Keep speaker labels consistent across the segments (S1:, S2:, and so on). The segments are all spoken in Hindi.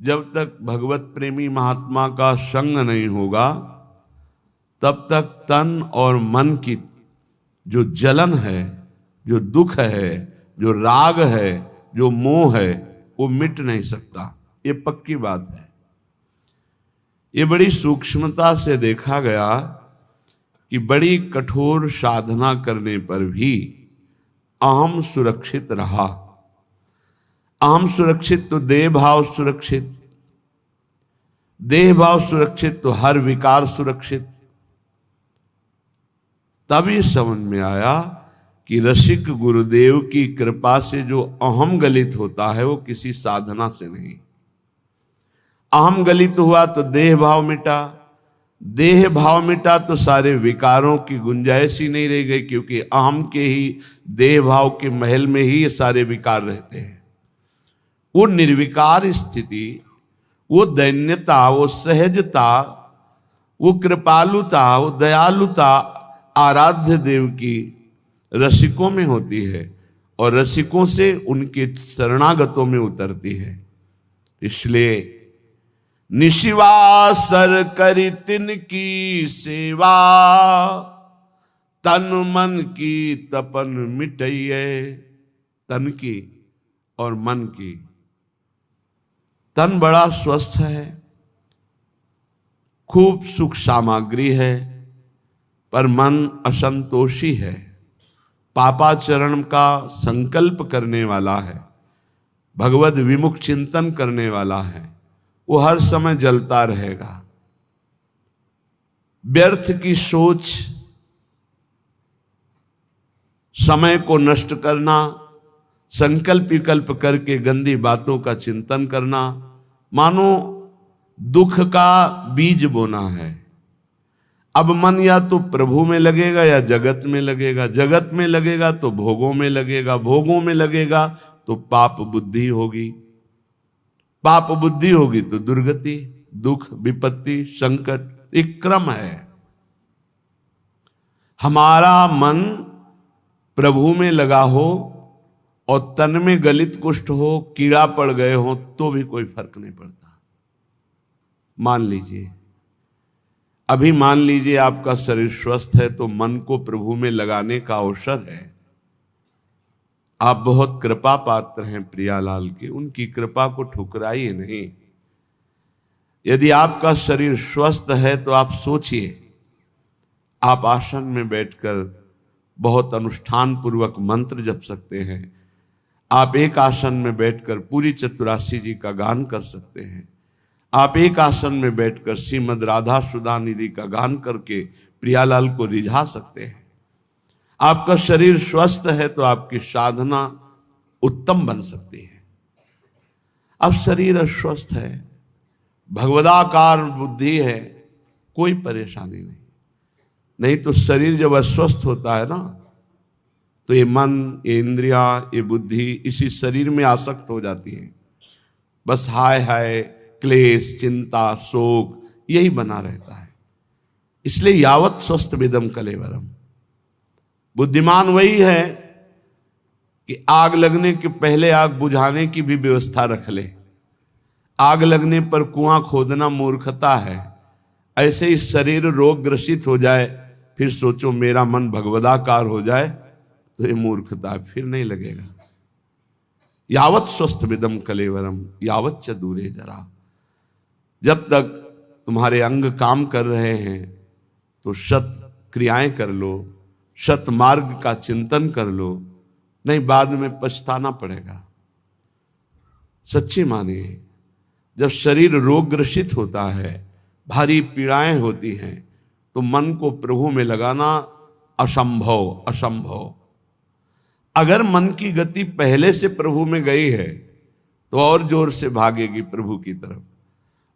S1: जब तक भगवत प्रेमी महात्मा का संग नहीं होगा तब तक तन और मन की जो जलन है, जो दुख है, जो राग है, जो मोह है, वो मिट नहीं सकता। ये पक्की बात है। ये बड़ी सूक्ष्मता से देखा गया कि बड़ी कठोर साधना करने पर भी अहम सुरक्षित रहा। अहम सुरक्षित तो देह भाव सुरक्षित, देह भाव सुरक्षित तो हर विकार सुरक्षित। तभी समझ में आया कि रसिक गुरुदेव की कृपा से जो अहम गलित होता है वो किसी साधना से नहीं। अहम गलित हुआ तो देह भाव मिटा, देह भाव मिटा तो सारे विकारों की गुंजाइश ही नहीं रह गई, क्योंकि अहम के ही देह भाव के महल में ही ये सारे विकार रहते हैं। वो निर्विकार स्थिति, वो दैन्यता, वो सहजता, वो कृपालुता, वो दयालुता आराध्य देव की रसिकों में होती है और रसिकों से उनके शरणागतों में उतरती है। इसलिए निशिवासर करी तिनकी सेवा, तन मन की तपन मिटइये। तन की और मन की। तन बड़ा स्वस्थ है, खूब सुख सामग्री है, पर मन असंतोषी है, पापाचरण का संकल्प करने वाला है, भगवद विमुख चिंतन करने वाला है। वो हर समय जलता रहेगा। व्यर्थ की सोच, समय को नष्ट करना, संकल्प विकल्प करके गंदी बातों का चिंतन करना, मानो दुख का बीज बोना है। अब मन या तो प्रभु में लगेगा या जगत में लगेगा, जगत में लगेगा तो भोगों में लगेगा, भोगों में लगेगा तो पाप बुद्धि होगी, पाप बुद्धि होगी तो दुर्गति, दुख, विपत्ति, संकट, एक क्रम है। हमारा मन प्रभु में लगा हो और तन में गलित कुष्ठ हो, कीड़ा पड़ गए हो, तो भी कोई फर्क नहीं पड़ता। मान लीजिए, अभी मान लीजिए आपका शरीर स्वस्थ है तो मन को प्रभु में लगाने का अवसर है। आप बहुत कृपा पात्र हैं प्रियालाल के, उनकी कृपा को ठुकराइए नहीं। यदि आपका शरीर स्वस्थ है तो आप सोचिए, आप आसन में बैठकर बहुत अनुष्ठान पूर्वक मंत्र जप सकते हैं। आप एक आसन में बैठकर पूरी चतुरासी जी का गान कर सकते हैं। आप एक आसन में बैठकर श्रीमद राधा सुधा निधि का गान करके प्रियालाल को रिझा सकते हैं। आपका शरीर स्वस्थ है तो आपकी साधना उत्तम बन सकती है। अब शरीर अस्वस्थ है, भगवदाकार बुद्धि है, कोई परेशानी नहीं। नहीं तो शरीर जब अस्वस्थ होता है ना, तो ये मन, ये इंद्रियां, ये बुद्धि इसी शरीर में आसक्त हो जाती है। बस हाय हाय, क्लेश, चिंता, शोक यही बना रहता है। इसलिए यावत स्वस्थ विदम कलेवरम। बुद्धिमान वही है कि आग लगने के पहले आग बुझाने की भी व्यवस्था रख ले। आग लगने पर कुआं खोदना मूर्खता है। ऐसे ही शरीर रोग ग्रसित हो जाए, फिर सोचो मेरा मन भगवदाकार हो जाए, तो ये मूर्खता, फिर नहीं लगेगा। यावत स्वस्थ विदम कलेवरम यावत च दूरे जरा। जब तक तुम्हारे अंग काम कर रहे हैं तो सत क्रियाएं कर लो, सत मार्ग का चिंतन कर लो, नहीं बाद में पछताना पड़ेगा। सच्ची मानिए, जब शरीर रोग ग्रसित होता है, भारी पीड़ाएं होती हैं, तो मन को प्रभु में लगाना असंभव, असंभव। अगर मन की गति पहले से प्रभु में गई है तो और जोर से भागेगी प्रभु की तरफ।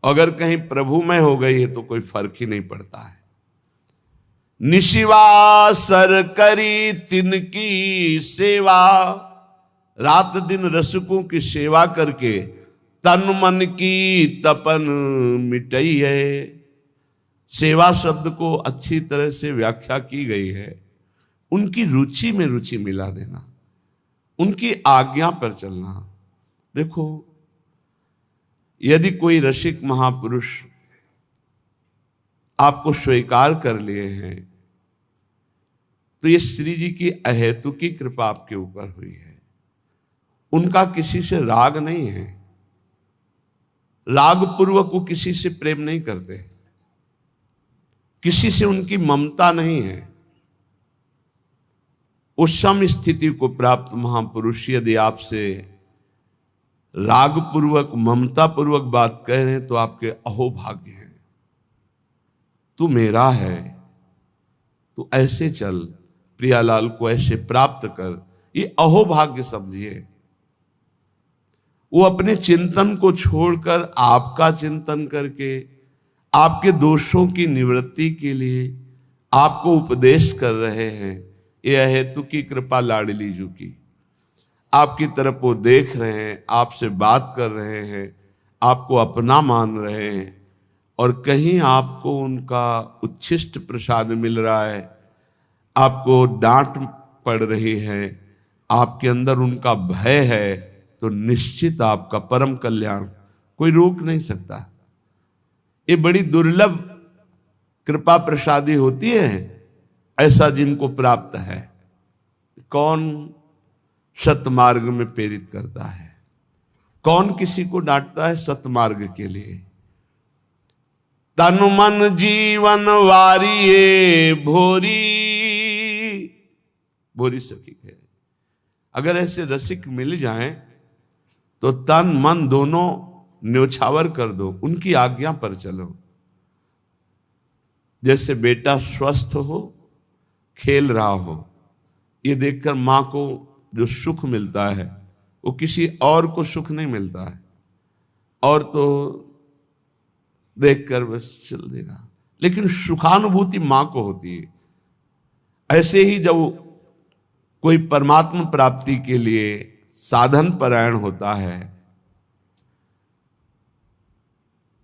S1: अगर कहीं प्रभु में हो गई है तो कोई फर्क ही नहीं पड़ता है। निशिवासर करी तिनकी सेवा, रात दिन रसिकों की सेवा करके तन मन की तपन मिटई है। सेवा शब्द को अच्छी तरह से व्याख्या की गई है, उनकी रुचि में रुचि मिला देना, उनकी आज्ञा पर चलना। देखो, यदि कोई रसिक महापुरुष आपको स्वीकार कर लिए हैं तो ये श्री जी की अहेतुकी कृपा आपके ऊपर हुई है। उनका किसी से राग नहीं है, राग पूर्वक वो किसी से प्रेम नहीं करते, किसी से उनकी ममता नहीं है। उस सम स्थिति को प्राप्त महापुरुष यदि आपसे राग पूर्वक ममता पूर्वक बात कह रहे हैं तो आपके अहोभाग्य हैं। तू मेरा है, तू ऐसे चल, प्रियालाल को ऐसे प्राप्त कर, ये अहोभाग्य समझिए। वो अपने चिंतन को छोड़कर आपका चिंतन करके आपके दोषों की निवृत्ति के लिए आपको उपदेश कर रहे हैं। यह हेतु की कृपा लाडली जू की, आपकी तरफ वो देख रहे हैं, आपसे बात कर रहे हैं, आपको अपना मान रहे हैं, और कहीं आपको उनका उच्छिष्ट प्रसाद मिल रहा है, आपको डांट पड़ रही है, आपके अंदर उनका भय है, तो निश्चित आपका परम कल्याण कोई रोक नहीं सकता। ये बड़ी दुर्लभ कृपा प्रसादी होती है, ऐसा जिनको प्राप्त है। कौन सतमार्ग में प्रेरित करता है, कौन किसी को डांटता है सतमार्ग के लिए। तन मन जीवन वारिये भोरी, भोरी सखी है। अगर ऐसे रसिक मिल जाएं तो तन मन दोनों न्योछावर कर दो, उनकी आज्ञा पर चलो। जैसे बेटा स्वस्थ हो, खेल रहा हो, ये देखकर मां को जो सुख मिलता है वो किसी और को सुख नहीं मिलता है, और तो देखकर बस चल देगा, लेकिन सुखानुभूति मां को होती है। ऐसे ही जब कोई परमात्मा प्राप्ति के लिए साधन परायण होता है,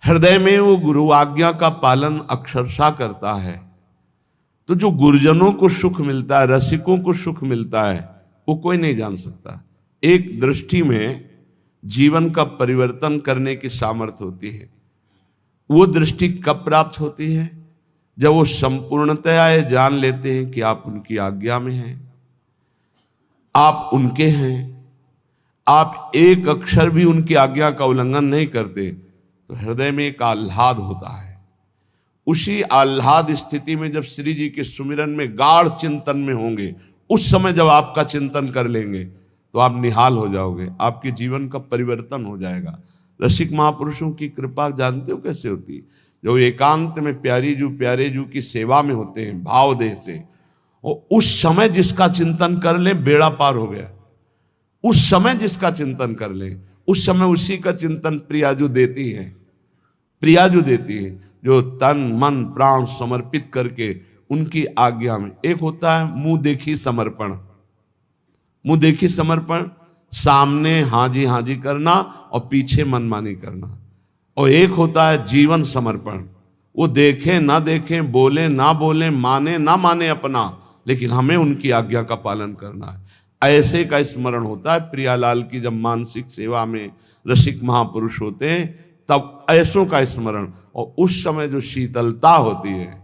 S1: हृदय में वो गुरु आज्ञा का पालन अक्षरशः करता है, तो जो गुरुजनों को सुख मिलता है, रसिकों को सुख मिलता है, वो कोई नहीं जान सकता। एक दृष्टि में जीवन का परिवर्तन करने की सामर्थ्य होती है। वो दृष्टि कब प्राप्त होती है? जब वो संपूर्णतया ये जान लेते हैं कि आप उनकी आज्ञा में हैं, आप उनके हैं, आप एक अक्षर भी उनकी आज्ञा का उल्लंघन नहीं करते, तो हृदय में एक आह्लाद होता है। उसी आह्लाद स्थिति में जब श्री जी के सुमिरन में गाढ़ चिंतन में होंगे, उस समय जब आपका चिंतन कर लेंगे तो आप निहाल हो जाओगे, आपके जीवन का परिवर्तन हो जाएगा। रसिक महापुरुषों की कृपा जानते हो कैसे होती है? जो एकांत में प्यारे जू की सेवा में होते हैं भाव देह से, और उस समय जिसका चिंतन कर ले बेड़ा पार हो गया। उस समय जिसका चिंतन कर ले, उस समय उसी का चिंतन प्रियाजू देती है। प्रियाजू देती है जो तन मन प्राण समर्पित करके उनकी आज्ञा में। एक होता है मुंह देखी समर्पण, मुंह देखी समर्पण, सामने हाजी हाजी करना और पीछे मनमानी करना। और एक होता है जीवन समर्पण, वो देखे ना देखे, बोले ना बोले, माने ना माने अपना, लेकिन हमें उनकी आज्ञा का पालन करना है। ऐसे का स्मरण होता है प्रियालाल की। जब मानसिक सेवा में रसिक महापुरुष होते हैं तब ऐसों का स्मरण, और उस समय जो शीतलता होती है,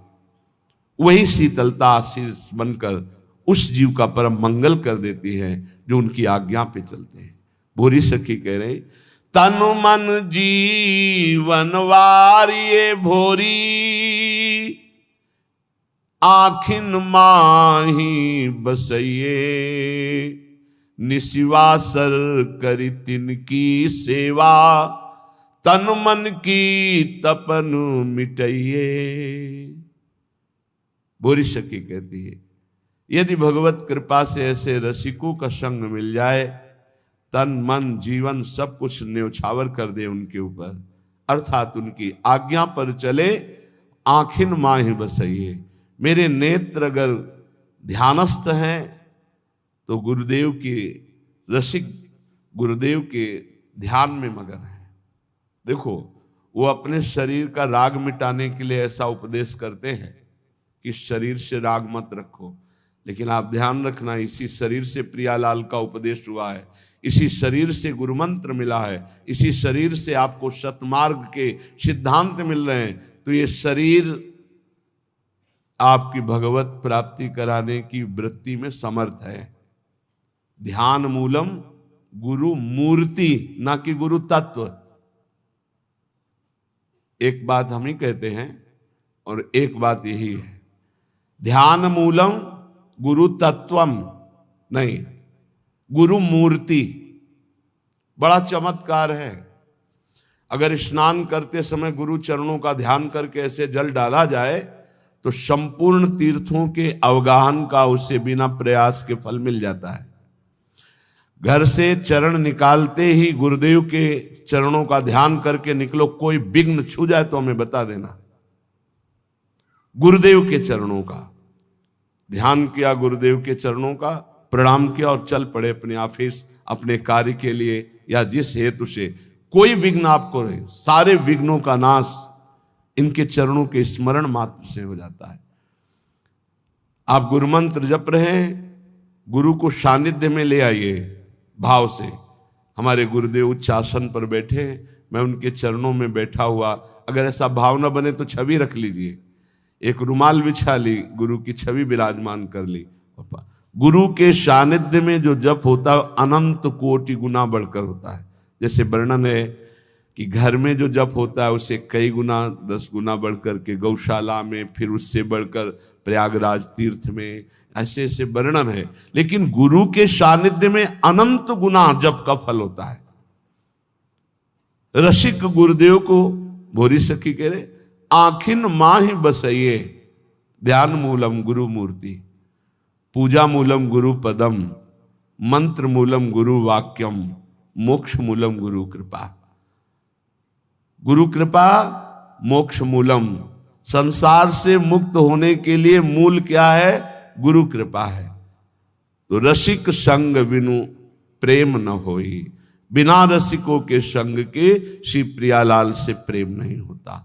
S1: वही शीतलता आशीष बनकर उस जीव का परम मंगल कर देती है जो उनकी आज्ञा पे चलते हैं। भूरी सखी कह रहे, तन मन जीवन वारिये भोरी, आखिन माही बसइये, निशिवासर करी तिनकी सेवा, तन मन की तपन मिटइये। भूरी सखी कहती है, यदि भगवत कृपा से ऐसे रसिकों का संग मिल जाए, तन मन जीवन सब कुछ न्योछावर कर दे उनके ऊपर, अर्थात उनकी आज्ञा पर चले, आखिन माही बसइये। मेरे नेत्र अगर ध्यानस्थ हैं तो गुरुदेव की, रसिक गुरुदेव के ध्यान में मगन है। देखो, वो अपने शरीर का राग मिटाने के लिए ऐसा उपदेश करते हैं कि शरीर से राग मत रखो, लेकिन आप ध्यान रखना, इसी शरीर से प्रियालाल का उपदेश हुआ है, इसी शरीर से गुरु मंत्र मिला है, इसी शरीर से आपको सतमार्ग के सिद्धांत मिल रहे हैं। तो ये शरीर आपकी भगवत प्राप्ति कराने की वृत्ति में समर्थ है। ध्यान मूलम गुरु मूर्ति, ना कि गुरु तत्व। एक बात हम ही कहते हैं और एक बात यही है, ध्यान मूलम गुरु तत्वम नहीं, गुरु मूर्ति। बड़ा चमत्कार है। अगर स्नान करते समय गुरु चरणों का ध्यान करके ऐसे जल डाला जाए तो संपूर्ण तीर्थों के अवगाहन का उसे बिना प्रयास के फल मिल जाता है। घर से चरण निकालते ही गुरुदेव के चरणों का ध्यान करके निकलो, कोई विघ्न छू जाए तो हमें बता देना। गुरुदेव के चरणों का ध्यान किया, गुरुदेव के चरणों का प्रणाम किया और चल पड़े अपने ऑफिस, अपने कार्य के लिए या जिस हेतु से। कोई विघ्न आपको नहीं, सारे विघ्नों का नाश इनके चरणों के स्मरण मात्र से हो जाता है। आप गुरु मंत्र जप रहे हैं, गुरु को सानिध्य में ले आइए भाव से। हमारे गुरुदेव उच्च आसन पर बैठे हैं, मैं उनके चरणों में बैठा हुआ, अगर ऐसा भाव न बने तो छवि रख लीजिए, एक रुमाल बिछा ली, गुरु की छवि विराजमान कर ली। गुरु के सानिध्य में जो जप होता है अनंत कोटि गुना बढ़कर होता है। जैसे वर्णन है कि घर में जो जप होता है उसे कई गुना 10 गुना बढ़कर के गौशाला में, फिर उससे बढ़कर प्रयागराज तीर्थ में, ऐसे ऐसे वर्णन है। लेकिन गुरु के सानिध्य में अनंत गुना जप का फल होता है। रसिक गुरुदेव को भोरी सखी कह रहे, आखिन माही बसइये, ध्यान मूलम गुरु मूर्ति, पूजा मूलम गुरु पदम, मंत्र मूलम गुरु वाक्यम, मोक्ष मूलम गुरु कृपा। गुरु कृपा मोक्ष मूलम, संसार से मुक्त होने के लिए मूल क्या है? गुरु कृपा है। तो रसिक संग बिनु प्रेम न होई, बिना रसिकों के संग के श्री प्रियालाल से प्रेम नहीं होता।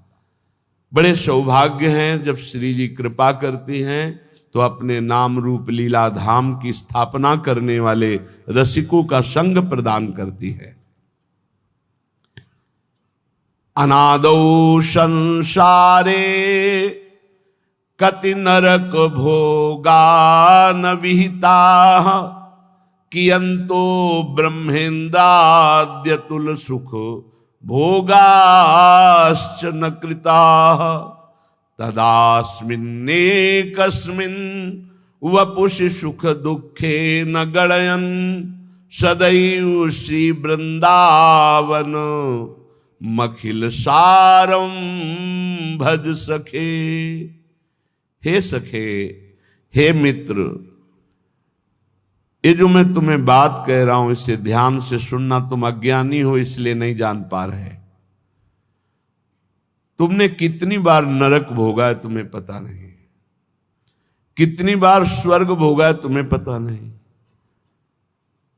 S1: बड़े सौभाग्य हैं जब श्री जी कृपा करती हैं तो अपने नाम रूप लीला धाम की स्थापना करने वाले रसिकों का संग प्रदान करती है। अनादौ संसारे कति नरक भोगा न विहिता, कियंतो ब्रह्मेन्द्राद्य तुल सुख भोगाश्च न कृता, तदास्मिन्ने कस्मिन् वपुषि सुख दुखे न गणयन्, सदैव श्री वृंदावन मखिल सारम भज सखे। हे सखे, हे मित्र, ये जो मैं तुम्हें बात कह रहा हूं इसे ध्यान से सुनना। तुम अज्ञानी हो इसलिए नहीं जान पा रहे। तुमने कितनी बार नरक भोगा है तुम्हें पता नहीं, कितनी बार स्वर्ग भोगा है तुम्हें पता नहीं।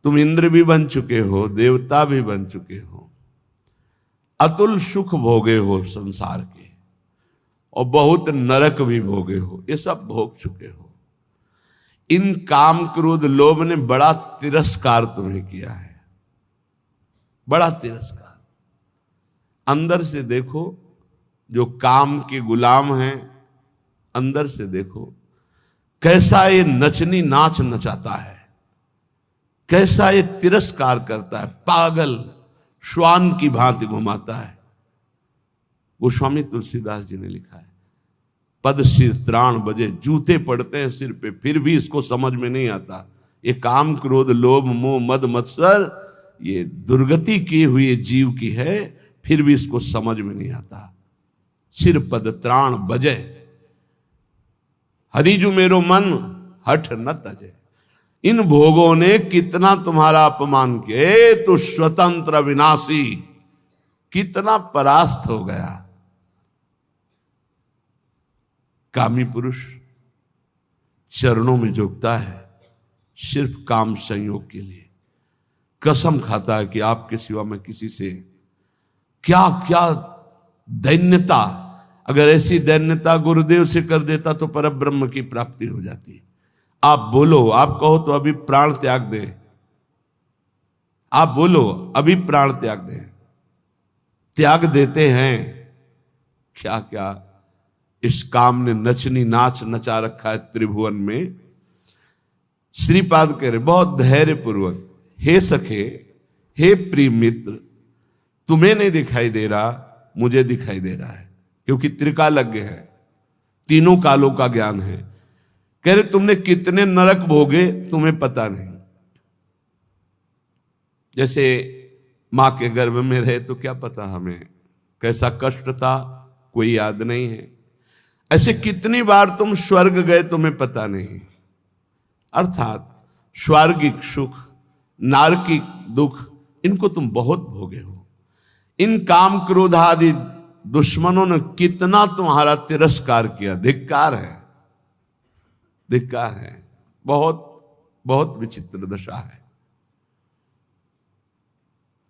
S1: तुम इंद्र भी बन चुके हो, देवता भी बन चुके हो, अतुल सुख भोगे हो संसार के, और बहुत नरक भी भोगे हो, ये सब भोग चुके हो। इन काम क्रोध लोभ ने बड़ा तिरस्कार तुम्हें किया है, बड़ा तिरस्कार। अंदर से देखो, जो काम के गुलाम हैं, अंदर से देखो कैसा ये नचनी नाच नचाता है, कैसा ये तिरस्कार करता है, पागल श्वान की भांति घुमाता है। गोस्वामी तुलसीदास जी ने लिखा है, पद सिर त्राण बजे, जूते पड़ते हैं सिर पे, फिर भी इसको समझ में नहीं आता। ये काम क्रोध लोभ मोह मद मत्सर ये दुर्गति किए हुए जीव की है, फिर भी इसको समझ में नहीं आता। सिर पद त्राण बजे, हरिजु मेरो मन हठ न तजे। इन भोगों ने कितना तुम्हारा अपमान किया, तो स्वतंत्र विनाशी कितना परास्त हो गया। कामी पुरुष चरणों में झुकता है सिर्फ काम संयोग के लिए, कसम खाता है कि आपके सिवा मैं किसी से क्या क्या दैन्यता, अगर ऐसी दैन्यता गुरुदेव से कर देता तो परब्रह्म की प्राप्ति हो जाती। आप बोलो, आप कहो तो अभी प्राण त्याग दे, आप बोलो अभी प्राण त्याग दे। त्याग देते हैं। क्या क्या इस काम ने नचनी नाच नचा रखा है त्रिभुवन में। श्रीपाद कह रहे बहुत धैर्य पूर्वक, हे सखे, हे प्रिय मित्र, तुम्हें नहीं दिखाई दे रहा, मुझे दिखाई दे रहा है, क्योंकि त्रिकालज्ञ है, तीनों कालों का ज्ञान है। कह रहे तुमने कितने नरक भोगे तुम्हें पता नहीं। जैसे मां के गर्भ में रहे तो क्या पता हमें कैसा कष्ट था, कोई याद नहीं है। ऐसे कितनी बार तुम स्वर्ग गए तुम्हें पता नहीं। अर्थात स्वर्गिक सुख, नारकिक दुख, इनको तुम बहुत भोगे हो। इन काम क्रोध आदि दुश्मनों ने कितना तुम्हारा तिरस्कार किया। धिक्कार है, धिक्कार है। बहुत बहुत विचित्र दशा है।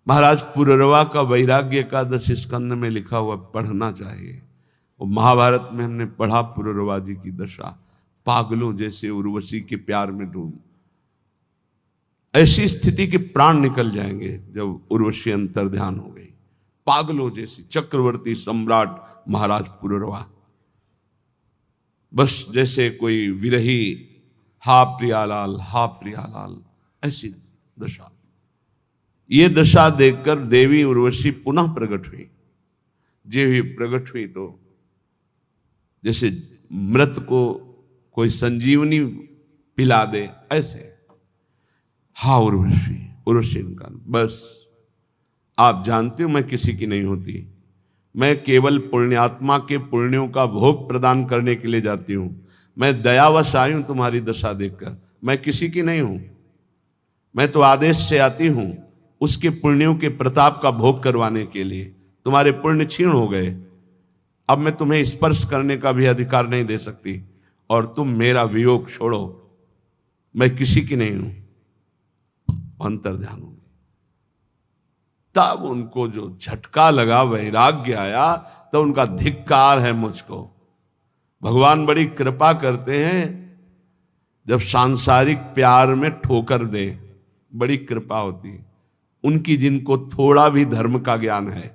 S1: महाराज पुररवा का वैराग्य एकादश स्कंद में लिखा हुआ पढ़ना चाहिए। और महाभारत में हमने पढ़ा पुररवा जी की दशा, पागलों जैसे उर्वशी के प्यार में डूब। ऐसी स्थिति के प्राण निकल जाएंगे जब उर्वशी अंतर ध्यान हो गई। पागलों जैसी चक्रवर्ती सम्राट महाराज पुररवा, बस जैसे कोई विरही, हा प्रियालाल, हा प्रियालाल, ऐसी दशा। ये दशा देखकर देवी उर्वशी पुनः प्रकट हुई। जे हुई प्रकट हुई तो जैसे मृत को कोई संजीवनी पिला दे, ऐसे हा उर्वशी, उर्वशी का बस आप जानते हो मैं किसी की नहीं होती। मैं केवल पुण्यात्मा के पुण्यों का भोग प्रदान करने के लिए जाती हूं। मैं दयावश आई हूं तुम्हारी दशा देखकर। मैं किसी की नहीं हूं। मैं तो आदेश से आती हूं उसके पुण्यों के प्रताप का भोग करवाने के लिए। तुम्हारे पुण्य क्षीण हो गए, अब मैं तुम्हें स्पर्श करने का भी अधिकार नहीं दे सकती, और तुम मेरा वियोग छोड़ो। मैं किसी की नहीं हूं। अंतर ध्यान हो। तब उनको जो झटका लगा, वैराग्य आया, तो उनका धिक्कार है मुझको। भगवान बड़ी कृपा करते हैं जब सांसारिक प्यार में ठोकर दे, बड़ी कृपा होती है उनकी। जिनको थोड़ा भी धर्म का ज्ञान है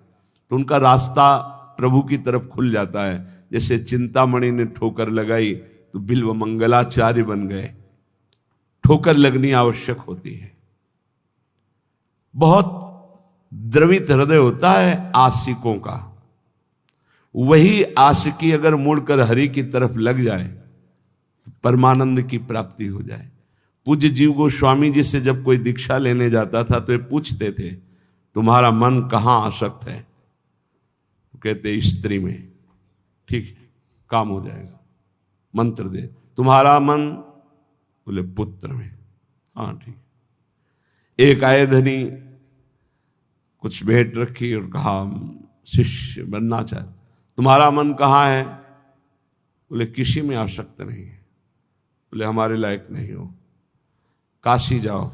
S1: तो उनका रास्ता प्रभु की तरफ खुल जाता है। जैसे चिंतामणि ने ठोकर लगाई तो बिल्व मंगलाचार्य बन गए। ठोकर लगनी आवश्यक होती है। बहुत द्रवित हृदय होता है आशिकों का। वही आशिकी अगर मुड़कर हरि की तरफ लग जाए तो परमानंद की प्राप्ति हो जाए। पूज्य जीव गोस्वामी जी से जब कोई दीक्षा लेने जाता था तो ये पूछते थे तुम्हारा मन कहाँ आसक्त है? तो कहते स्त्री में। ठीक है, काम हो जाएगा। मंत्र दे, तुम्हारा मन? बोले पुत्र में। हाँ ठीक। एक आए धनी, कुछ भेंट रखी और कहा शिष्य बनना चाहे। तुम्हारा मन कहाँ है? बोले किसी में आसक्त नहीं है। बोले हमारे लायक नहीं हो, काशी जाओ,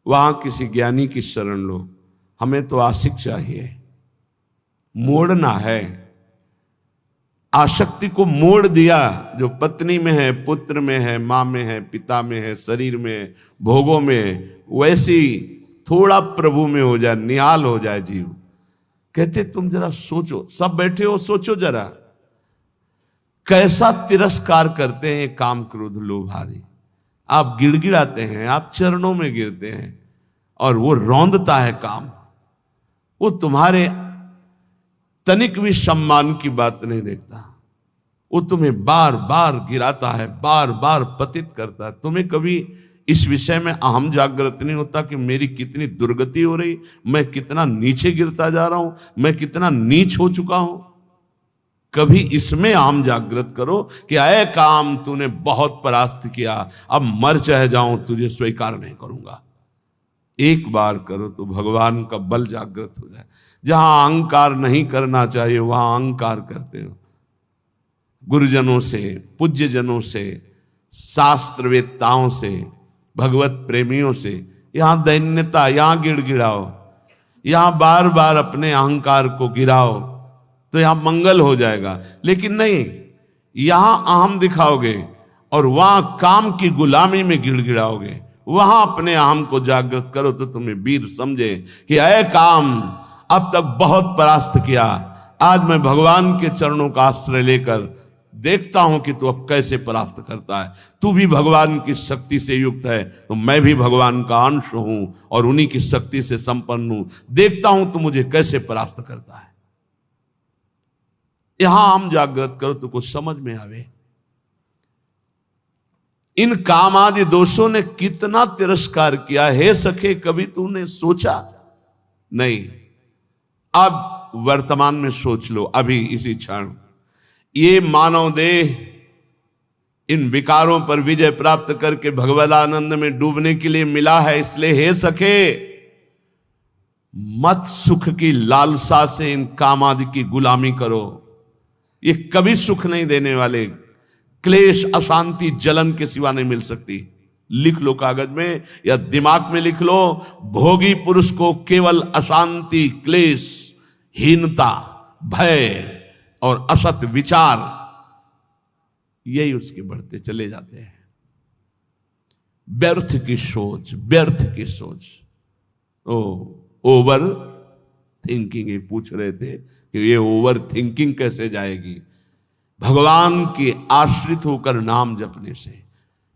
S1: वहां किसी ज्ञानी की शरण लो। हमें तो आशिक चाहिए, मोड़ना है। आसक्ति को मोड़ दिया। जो पत्नी में है, पुत्र में है, मां में है, पिता में है, शरीर में, भोगों में, वैसी थोड़ा प्रभु में हो जाए, निहाल हो जाए जीव। कहते तुम जरा सोचो, सब बैठे हो, सोचो जरा कैसा तिरस्कार करते हैं काम क्रोध लोभ आदि। आप गिड़गिड़ाते हैं, आप चरणों में गिरते हैं, और वो रौंदता है काम। वो तुम्हारे तनिक भी सम्मान की बात नहीं देखता। वो तुम्हें बार बार गिराता है, बार बार पतित करता है। तुम्हें कभी इस विषय में अहम जागृत नहीं होता कि मेरी कितनी दुर्गति हो रही, मैं कितना नीचे गिरता जा रहा हूं, मैं कितना नीच हो चुका हूं। कभी इसमें आम जागृत करो कि अय काम तूने बहुत परास्त किया, अब मर चाहे जाऊं तुझे स्वीकार नहीं करूंगा। एक बार करो तो भगवान का बल जागृत हो जाए। जहां अहंकार नहीं करना चाहिए वहां अहंकार करते हो। गुरुजनों से, पूज्य जनों से, शास्त्रवेत्ताओं से, भगवत प्रेमियों से यहां दैन्यता, यहां गिड़गिड़ाओ, यहां बार बार अपने अहंकार को गिराओ तो यहां मंगल हो जाएगा। लेकिन नहीं, यहां अहम दिखाओगे और वहां काम की गुलामी में गिड़गिड़ाओगे। वहां अपने आम को जागृत करो तो तुम्हें वीर समझे कि अय काम, अब तक बहुत परास्त किया, आज मैं भगवान के चरणों का आश्रय लेकर देखता हूं कि तू अब कैसे परास्त करता है। तू भी भगवान की शक्ति से युक्त है, तो मैं भी भगवान का अंश हूं और उन्हीं की शक्ति से संपन्न हूं। देखता हूं तू मुझे कैसे परास्त करता है। यहां हम जागृत करो तो कुछ समझ में आवे। इन काम आदि दोषों ने कितना तिरस्कार किया। हे सखे, कभी तूने सोचा? नहीं। अब वर्तमान में सोच लो, अभी इसी क्षण। ये मानव देह इन विकारों पर विजय प्राप्त करके भगवदानंद में डूबने के लिए मिला है। इसलिए हे सखे, मत सुख की लालसा से इन काम आदि की गुलामी करो। ये कभी सुख नहीं देने वाले, क्लेश, अशांति, जलन के सिवा नहीं मिल सकती। लिख लो कागज में या दिमाग में लिख लो, भोगी पुरुष को केवल अशांति, क्लेश, हीनता, भय और असत विचार, यही उसके बढ़ते चले जाते हैं। व्यर्थ की सोच, व्यर्थ की सोच। Over thinking. ये पूछ रहे थे कि ये ओवर थिंकिंग कैसे जाएगी? भगवान की आश्रित होकर नाम जपने से,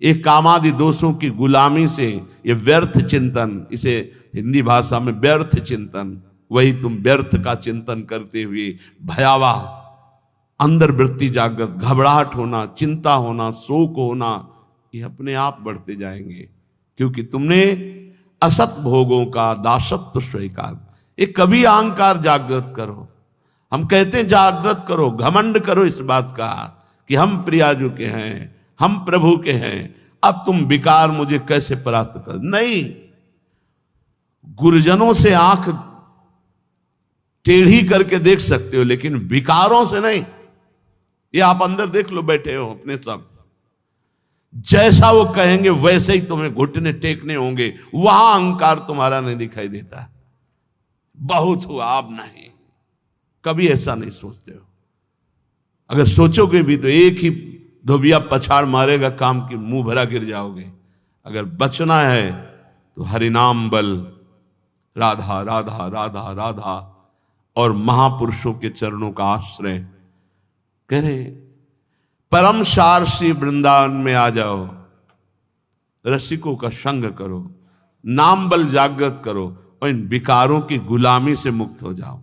S1: एक कामादि दोषों की गुलामी से, ये व्यर्थ चिंतन, इसे हिंदी भाषा में व्यर्थ चिंतन, वही तुम व्यर्थ का चिंतन करते हुए भयावह अंदर वृत्ति जागृत, घबराहट होना, चिंता होना, शोक होना, ये अपने आप बढ़ते जाएंगे। क्योंकि तुमने असत भोगों का दासत्व स्वीकार। एक कभी अहंकार जागृत करो। हम कहते हैं जागृत करो, घमंड करो इस बात का कि हम प्रियाजू के हैं, हम प्रभु के हैं। अब तुम विकार मुझे कैसे परास्त कर? नहीं, गुरुजनों से आंख टेढ़ी करके देख सकते हो, लेकिन विकारों से नहीं। ये आप अंदर देख लो, बैठे हो अपने सब, जैसा वो कहेंगे वैसे ही तुम्हें घुटने टेकने होंगे। वहां अहंकार तुम्हारा नहीं दिखाई देता। बहुत हुआ, अब नहीं। कभी ऐसा नहीं सोचते हो। अगर सोचोगे भी तो एक ही धोबिया पछाड़ मारेगा, काम की मुंह भरा गिर जाओगे। अगर बचना है तो हरिनाम बल, राधा राधा राधा राधा और महापुरुषों के चरणों का आश्रय। कह रहे परम सार श्री वृंदावन में आ जाओ, रसिकों का संग करो, नाम बल जागृत करो और इन विकारों की गुलामी से मुक्त हो जाओ।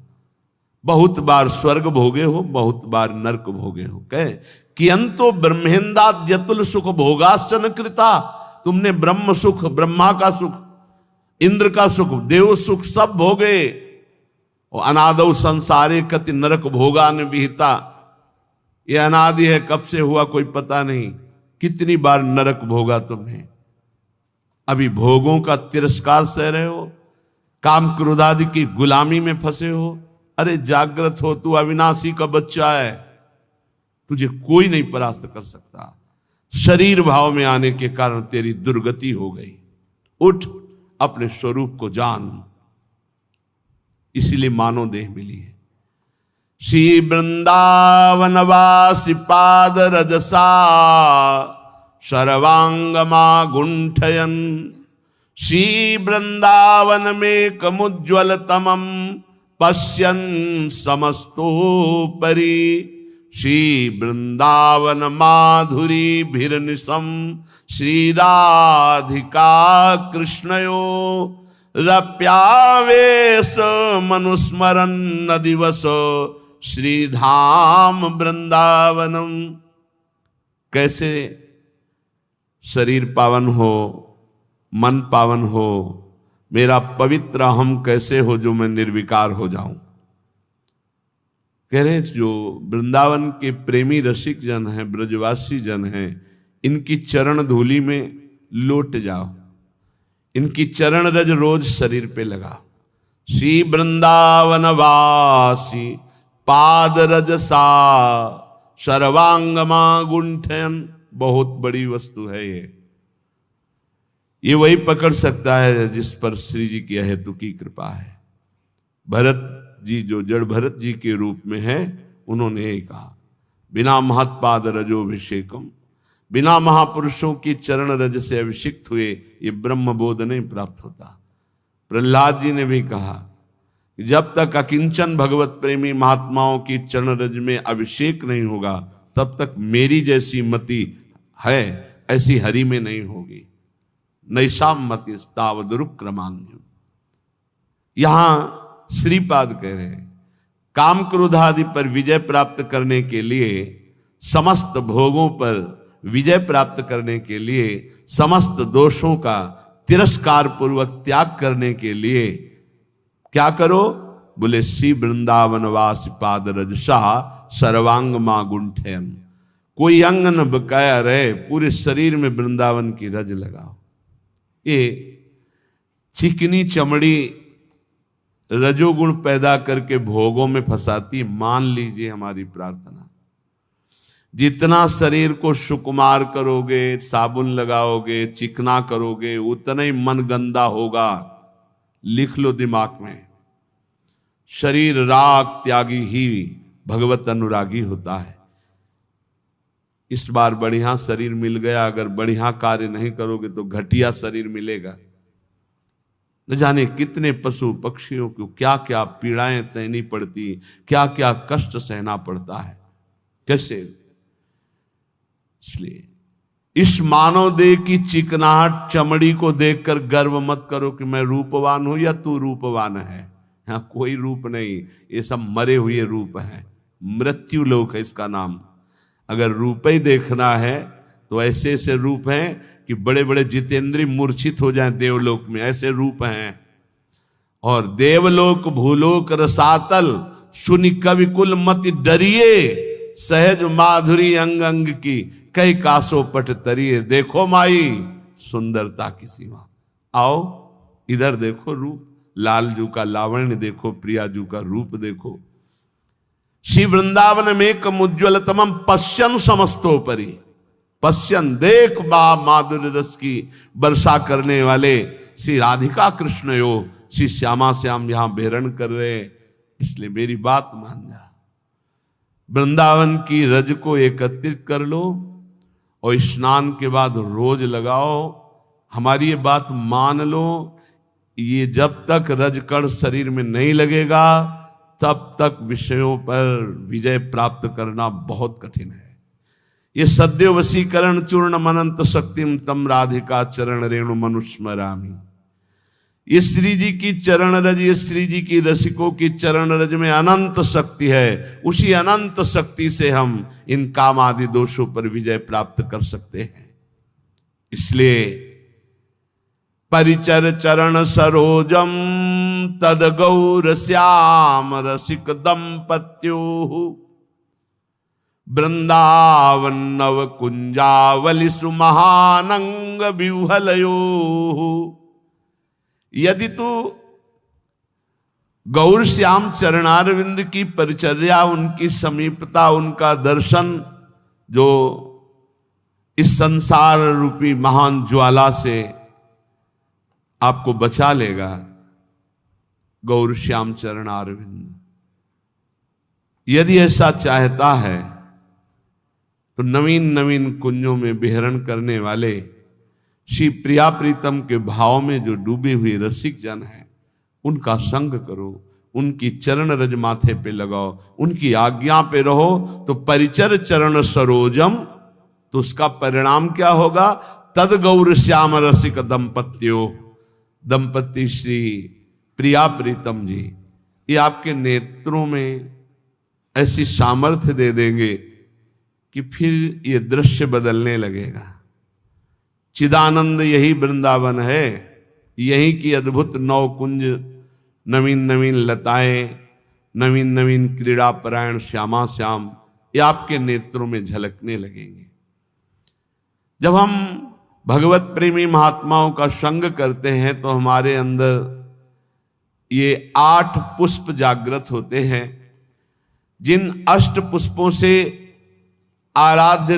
S1: बहुत बार स्वर्ग भोगे हो, बहुत बार नरक भोगे हो। कहे कियंतो ब्रह्मेंदाद्यतुल सुख भोगाश्चन कृता। तुमने ब्रह्म सुख, ब्रह्मा का सुख, इंद्र का सुख, देव सुख सब भोगे। और अनादौ संसारे कति नरक भोगान विहिता। ये अनादि है, कब से हुआ कोई पता नहीं। कितनी बार नरक भोगा तुमने। अभी भोगों का तिरस्कार सह रहे हो, काम क्रोध आदि की गुलामी में फंसे हो। अरे जागृत हो, तू अविनाशी का बच्चा है, तुझे कोई नहीं परास्त कर सकता। शरीर भाव में आने के कारण तेरी दुर्गति हो गई। उठ, अपने स्वरूप को जान। इसीलिए मानव देह मिली है। श्री वृंदावनवासी पाद रजसा सर्वांगमा गुंठयन। श्री वृंदावन में कमुज्ज्वल तमम पश्यन समस्तोपरि। श्री वृंदावन माधुरी भिर्निशम श्री राधिका कृष्णयो रप्यावेश मनुस्मरन न दिवस श्रीधाम वृंदावनम। कैसे शरीर पावन हो, मन पावन हो, मेरा पवित्र हम कैसे हो जो मैं निर्विकार हो जाऊं। कह रहे जो वृंदावन के प्रेमी रसिक जन हैं, ब्रजवासी जन हैं, इनकी चरण धूलि में लौट जाओ। इनकी चरण रज रोज शरीर पे लगा। श्री वृंदावन वासी पाद रजसा सर्वांगमा गुंठन। बहुत बड़ी वस्तु है ये वही पकड़ सकता है जिस पर श्री जी की अहेतु की कृपा है। भरत जी जो जड़ भरत जी के रूप में है, उन्होंने कहा बिना महत्पाद रजोभिषेकम बिना महापुरुषों की चरण रज से अभिषिक्त हुए ये ब्रह्म बोध नहीं प्राप्त होता। प्रहलाद जी ने भी कहा कि जब तक अकिंचन भगवत प्रेमी महात्माओं की चरण रज में अभिषेक नहीं होगा तब तक मेरी जैसी मति है ऐसी हरि में नहीं होगी। नैषाम मति तावदुरुक्रमान्यम। यहां श्रीपाद कह रहे हैं काम क्रोध आदि पर विजय प्राप्त करने के लिए, समस्त भोगों पर विजय प्राप्त करने के लिए, समस्त दोषों का तिरस्कार पूर्वक त्याग करने के लिए क्या करो? बोले श्री वृंदावन वास पाद रजसा सर्वांग मां गुंठयन। कोई अंग न बकाया रहे, पूरे शरीर में वृंदावन की रज लगाओ। ये चिकनी चमड़ी रजोगुण पैदा करके भोगों में फंसाती। मान लीजिए हमारी प्रार्थना, जितना शरीर को सुकुमार करोगे, साबुन लगाओगे, चिकना करोगे, उतना ही मन गंदा होगा। लिख लो दिमाग में, शरीर राग त्यागी ही भगवत अनुरागी होता है। इस बार बढ़िया शरीर मिल गया, अगर बढ़िया कार्य नहीं करोगे तो घटिया शरीर मिलेगा। न जाने कितने पशु पक्षियों को क्या क्या पीड़ाएं सहनी पड़ती, क्या क्या कष्ट सहना पड़ता है, कैसे। इसलिए इस मानव देह की चिकनाहट चमड़ी को देखकर गर्व मत करो कि मैं रूपवान हूं या तू रूपवान है। यहां कोई रूप नहीं, ये सब मरे हुए रूप हैं। मृत्यु लोक है इसका नाम। अगर रूप ही देखना है तो ऐसे ऐसे रूप हैं कि बड़े बड़े जितेंद्री मूर्छित हो जाएं देवलोक में, ऐसे रूप हैं। और देवलोक भूलोक रसातल सुनि कवि कुल मति डरिए, सहज माधुरी अंग अंग की कई कासो पट तरिए। देखो माई सुंदरता की सीमा। आओ इधर देखो रूप, लालजू का लावण्य देखो, प्रियाजू का रूप देखो। श्री वृंदावन में कम उज्ज्वलतमम पश्यन समस्तोपरि। पश्यन देख बा माधुर्य रस की वर्षा करने वाले श्री राधिका कृष्ण यो श्री श्यामा श्याम यहां बेहरण कर रहे। इसलिए मेरी बात मान जा, वृंदावन की रज को एकत्रित कर लो और स्नान के बाद रोज लगाओ। हमारी ये बात मान लो, ये जब तक रजकण शरीर में नहीं लगेगा तब तक विषयों पर विजय प्राप्त करना बहुत कठिन है। ये सद्य वशीकरण चूर्ण मनंत शक्तिम तम राधिका चरण रेणु मनुस्मरामी। ये श्री जी की चरण रज, ये श्री जी की रसिकों की चरण रज में अनंत शक्ति है। उसी अनंत शक्ति से हम इन काम आदि दोषों पर विजय प्राप्त कर सकते हैं। इसलिए परिचर चरण सरोजम तद गौर श्याम रसिक दंपत्यो वृंदावन नव कुंजावली सुमहानंग विह्वलयो। यदि तू गौर श्याम चरणारविंद की परिचर्या, उनकी समीपता, उनका दर्शन जो इस संसार रूपी महान ज्वाला से आपको बचा लेगा, गौर श्याम चरणारविंद, यदि ऐसा चाहता है तो नवीन नवीन कुंजों में विहरण करने वाले श्री प्रिया प्रीतम के भाव में जो डूबे हुए रसिक जन हैं उनका संग करो, उनकी चरण रज माथे पे लगाओ, उनकी आज्ञा पे रहो। तो परिचर चरण सरोजम, तो उसका परिणाम क्या होगा? तद गौर श्याम रसिक दंपत्यो। दंपति श्री प्रिया प्रीतम जी ये आपके नेत्रों में ऐसी सामर्थ्य दे देंगे कि फिर ये दृश्य बदलने लगेगा। चिदानंद यही वृंदावन है, यही की अद्भुत नौ कुंज, नवीन नवीन लताएं, नवीन नवीन क्रीड़ा परायण श्यामा श्याम, ये आपके नेत्रों में झलकने लगेंगे। जब हम भगवत प्रेमी महात्माओं का संग करते हैं तो हमारे अंदर ये 8 पुष्प जागृत होते हैं, जिन अष्ट पुष्पों से आराध्य